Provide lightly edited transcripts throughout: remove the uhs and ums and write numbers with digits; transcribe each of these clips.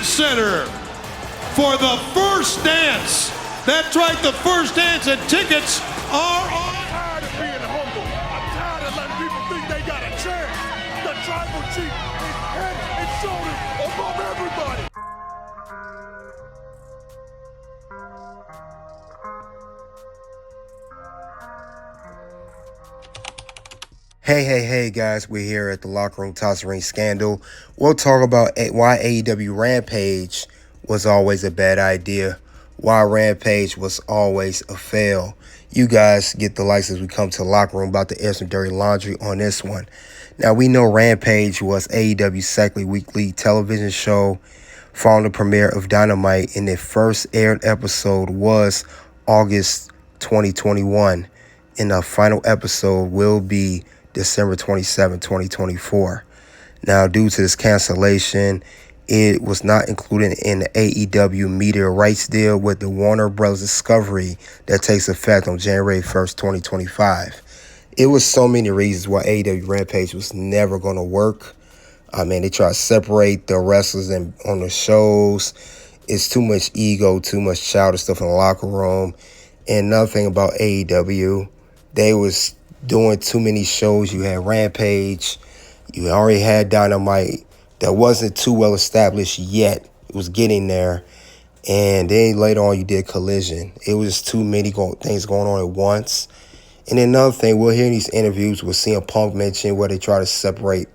Event Center for the first dance. That's right, the first dance, and tickets are on. I'm tired of being humble. I'm tired of letting people think they got a chance. The tribal chief is head and shoulders above everybody. Hey guys, we're here at the Locker Room Toss Ring Scandal. We'll talk about why AEW Rampage was always a bad idea, why Rampage was always a fail. You guys get the likes as we come to the locker room, about to air some dirty laundry on this one. Now, we know Rampage was AEW's second weekly television show following the premiere of Dynamite, and their first aired episode was August 2021, and the final episode will be December 27, 2024. Now, due to this cancellation, it was not included in the AEW media rights deal with the Warner Bros. Discovery that takes effect on January 1st, 2025. It was so many reasons why AEW Rampage was never going to work. I mean, they try to separate the wrestlers on the shows. It's too much ego, too much childish stuff in the locker room. And another thing about AEW, they was doing too many shows. You had Rampage, you already had Dynamite that wasn't too well established yet. It was getting there. And then later on you did Collision. It was just too many things going on at once. And then another thing, we'll hear in these interviews, we'll see Punk mention where they try to separate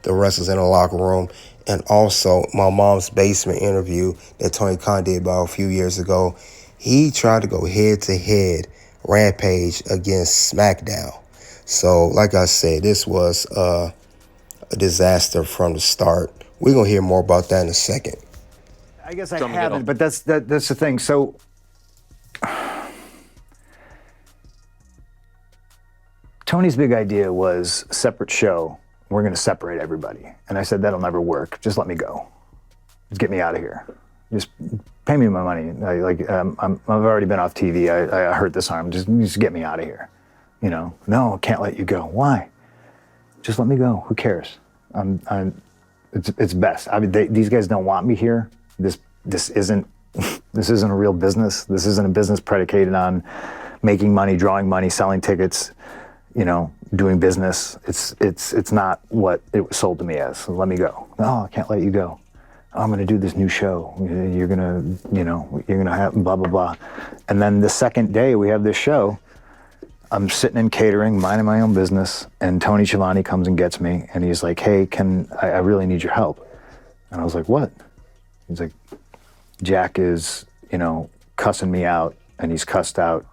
the wrestlers in the locker room. And also my Mom's Basement interview that Tony Khan did about a few years ago. He tried to go head-to-head Rampage against SmackDown. So, like I said, this was a disaster from the start. We're going to hear more about that in a second. I guess I haven't, but that's the thing. So, Tony's big idea was separate show. We're going to separate everybody. And I said, that'll never work. Just let me go. Just get me out of here. Just pay me my money. I've already been off TV. I hurt this arm. Just get me out of here. You know, no, I can't let you go. Why? Just let me go. Who cares? It's best. I mean, these guys don't want me here. This isn't a real business. This isn't a business predicated on making money, drawing money, selling tickets. You know, doing business. It's not what it was sold to me as. So let me go. No, I can't let you go. I'm going to do this new show. You're going to have blah blah blah. And then the second day we have this show, I'm sitting in catering, minding my own business, and Tony Schiavone comes and gets me, and he's like, hey, I really need your help. And I was like, what? He's like, Jack is, cussing me out, and he's cussed out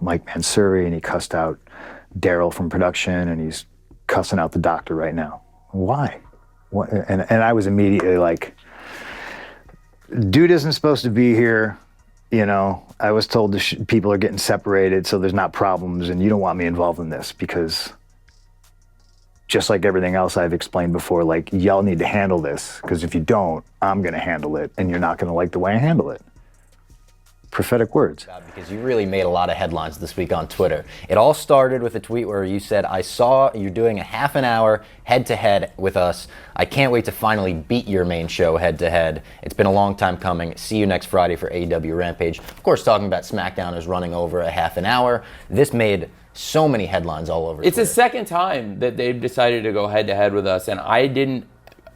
Mike Mansouri, and he cussed out Daryl from production, and he's cussing out the doctor right now. Why? What? And I was immediately like, dude isn't supposed to be here. I was told people are getting separated, so there's not problems, and you don't want me involved in this because just like everything else I've explained before, like, y'all need to handle this, because if you don't, I'm going to handle it, and you're not going to like the way I handle it. Prophetic words. Because you really made a lot of headlines this week on Twitter. It all started with a tweet where you said, I saw you doing a half an hour head-to-head with us. I can't wait to finally beat your main show head-to-head. It's been a long time coming. See you next Friday for AEW Rampage. Of course, talking about SmackDown is running over a half an hour. This made so many headlines all over It's Twitter. the second time that they've decided to go head-to-head with us, and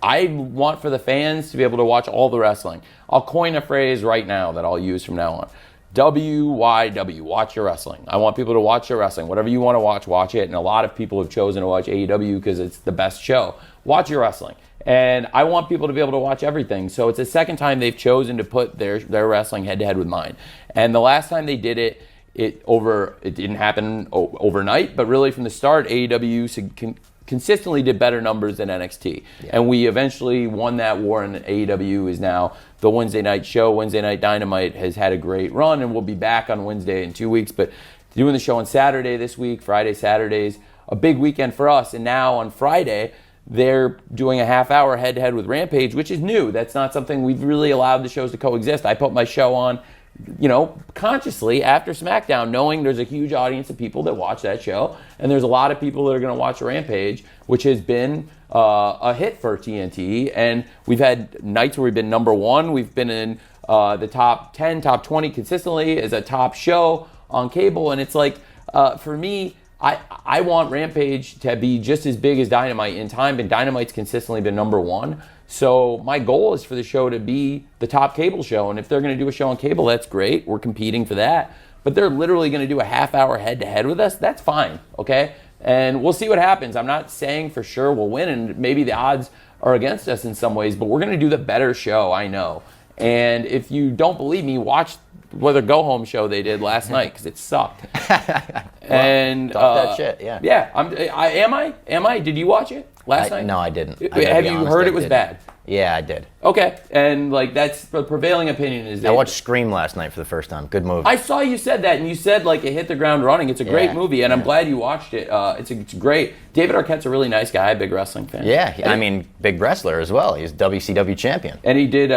I want for the fans to be able to watch all the wrestling. I'll coin a phrase right now that I'll use from now on. WYW, watch your wrestling. I want people to watch your wrestling. Whatever you want to watch it. And a lot of people have chosen to watch AEW because it's the best show. Watch your wrestling. And I want people to be able to watch everything. So it's the second time they've chosen to put their wrestling head-to-head with mine. And the last time they did it, it didn't happen overnight, but really from the start, AEW consistently did better numbers than NXT. Yeah. And we eventually won that war, and AEW is now the Wednesday night show. Wednesday Night Dynamite has had a great run, and we'll be back on Wednesday in 2 weeks. But doing the show on Saturday this week, Friday, Saturdays, a big weekend for us. And now on Friday, they're doing a half hour head-to-head with Rampage, which is new. That's not something we've really allowed the shows to coexist. I put my show on consciously after SmackDown, knowing there's a huge audience of people that watch that show, and there's a lot of people that are going to watch Rampage, which has been a hit for TNT. And we've had nights where we've been number one. We've been in the top 10, top 20 consistently as a top show on cable. And it's like, for me, I want Rampage to be just as big as Dynamite in time, and Dynamite's consistently been number one. So my goal is for the show to be the top cable show. And if they're going to do a show on cable, that's great. We're competing for that. But they're literally going to do a half-hour head-to-head with us. That's fine, okay? And we'll see what happens. I'm not saying for sure we'll win, and maybe the odds are against us in some ways, but we're going to do the better show, I know. And if you don't believe me, watch the go-home show they did last night, because it sucked. And talk that shit, yeah. Yeah, am I? Did you watch it last night? No, I didn't. Have you heard it was bad? Yeah, I did. Okay, and like that's the prevailing opinion is. I watched Scream last night for the first time. Good movie. I saw you said that, and you said like it hit the ground running. It's a great movie, and I'm glad you watched it. It's great. David Arquette's a really nice guy, big wrestling fan. Yeah, I mean, big wrestler as well. He's WCW champion. And he did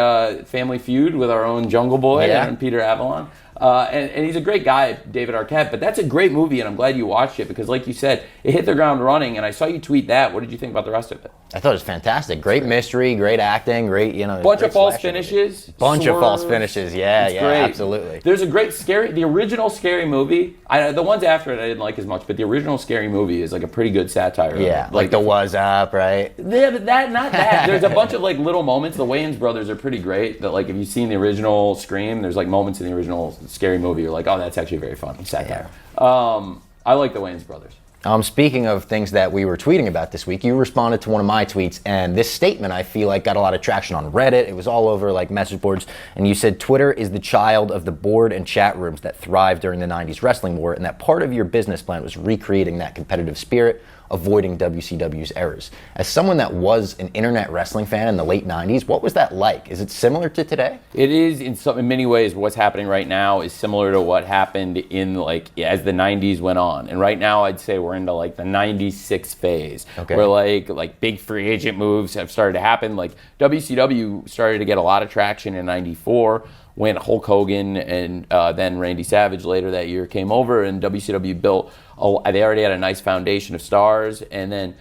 Family Feud with our own Jungle Boy and Peter Avalon. And he's a great guy, David Arquette, but that's a great movie, and I'm glad you watched it because, like you said, it hit the ground running, and I saw you tweet that. What did you think about the rest of it? I thought it was fantastic. Great mystery, great acting, great, Bunch of false finishes. Bunch of false finishes, yeah, great. Absolutely. There's a great the original Scary Movie, the ones after it I didn't like as much, but the original Scary Movie is like a pretty good satire. Yeah, like the Was Up, right? Yeah, but not that. There's a bunch of like little moments. The Wayans brothers are pretty great. That like if you've seen the original Scream, there's like moments in the original Scary Movie you're like, oh, that's actually very fun satire. Yeah. I like the Wayans brothers. Speaking of things that we were tweeting about this week, you responded to one of my tweets, and this statement I feel like got a lot of traction on Reddit. It was all over like message boards, and you said Twitter is the child of the board and chat rooms that thrived during the 90s wrestling war, and that part of your business plan was recreating that competitive spirit, avoiding WCW's errors. As someone that was an internet wrestling fan in the late 90s, what was that like? Is it similar to today? It is in many ways. What's happening right now is similar to what happened in as the 90s went on. And right now I'd say we're into like the 96 phase, where like big free agent moves have started to happen. Like WCW started to get a lot of traction in 94 when Hulk Hogan and then Randy Savage later that year came over, and WCW built. They already had a nice foundation of stars, and then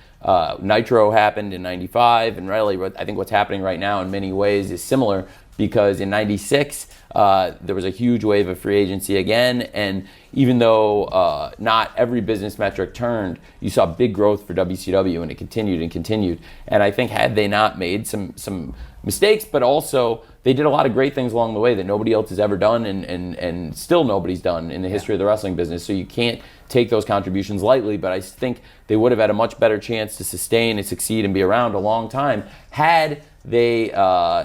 Nitro happened in 95, and really I think what's happening right now in many ways is similar, because in 96 there was a huge wave of free agency again, and even though not every business metric turned, you saw big growth for WCW, and it continued and continued. And I think had they not made some mistakes, but also they did a lot of great things along the way that nobody else has ever done, and still nobody's done in the history of the wrestling business. So you can't take those contributions lightly, but I think they would have had a much better chance to sustain and succeed and be around a long time had they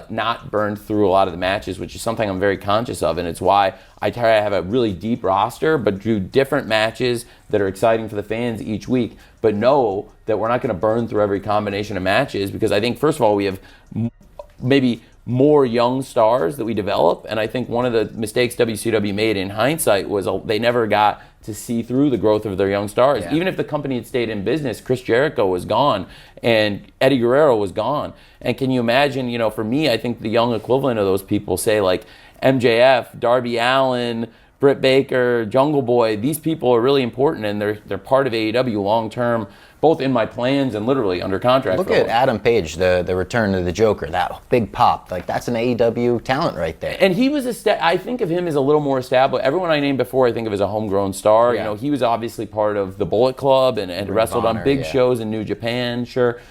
not burned through a lot of the matches, which is something I'm very conscious of, and it's why I try to have a really deep roster, but do different matches that are exciting for the fans each week, but know that we're not going to burn through every combination of matches, because I think, first of all, we have maybe more young stars that we develop, and I think one of the mistakes WCW made in hindsight was they never got to see through the growth of their young stars. Yeah. Even if the company had stayed in business, Chris Jericho was gone, and Eddie Guerrero was gone. And can you imagine, for me, I think the young equivalent of those people, say like MJF, Darby Allin, Britt Baker, Jungle Boy, these people are really important, and they're part of AEW long term, both in my plans and literally under contract. Look at Adam Page, the return of the Joker, that big pop. Like, that's an AEW talent right there. And he was I think of him as a little more established. Everyone I named before I think of as a homegrown star. Yeah. He was obviously part of the Bullet Club and wrestled on big shows in New Japan, sure.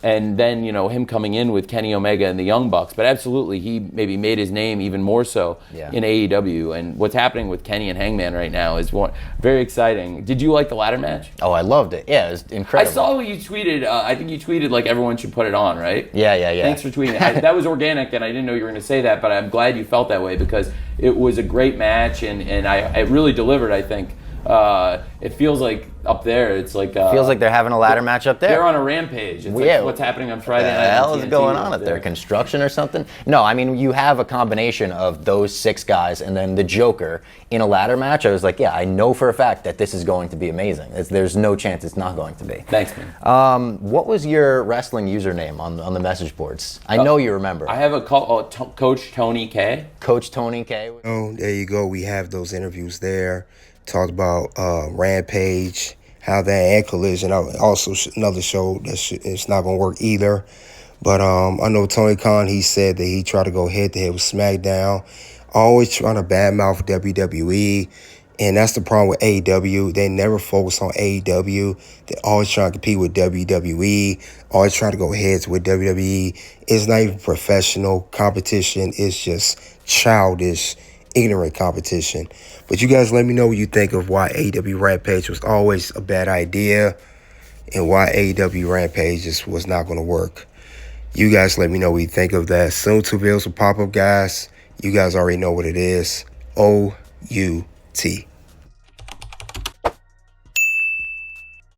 And then, him coming in with Kenny Omega and the Young Bucks. But absolutely, he maybe made his name even more so in AEW. And what's happening with Kenny and Hangman right now is very exciting. Did you like the ladder match? Oh, I loved it. Yeah, it was incredible. I saw what you tweeted. I think you tweeted like everyone should put it on, right? Yeah. Thanks for tweeting that. That was organic, and I didn't know you were going to say that, but I'm glad you felt that way, because it was a great match, and it really delivered, I think. It feels like up there, it's like Feels like they're having a ladder match up there. they're on a rampage. It's like what's happening on Friday What night. the hell on is TNT going on up up there? Construction or something? No, I mean, you have a combination of those 6 guys and then the Joker in a ladder match. I was like, yeah, I know for a fact that this is going to be amazing. There's no chance it's not going to be. Thanks, man. What was your wrestling username on the message boards? I know you remember. I have a Coach Tony K. Coach Tony K. Oh, there you go. We have those interviews there. Talked about Rampage, how that and Collision. Also, another show that it's not going to work either. But I know Tony Khan, he said that he tried to go head-to-head with SmackDown. Always trying to badmouth WWE. And that's the problem with AEW. They never focus on AEW. They always trying to compete with WWE. Always trying to go heads with WWE. It's not even professional competition. It's just childish, ignorant competition. But you guys let me know what you think of why AEW Rampage was always a bad idea and why AEW Rampage just was not going to work. You guys let me know what you think of that. Soon 2 videos will pop up, guys. You guys already know what it is. OUT.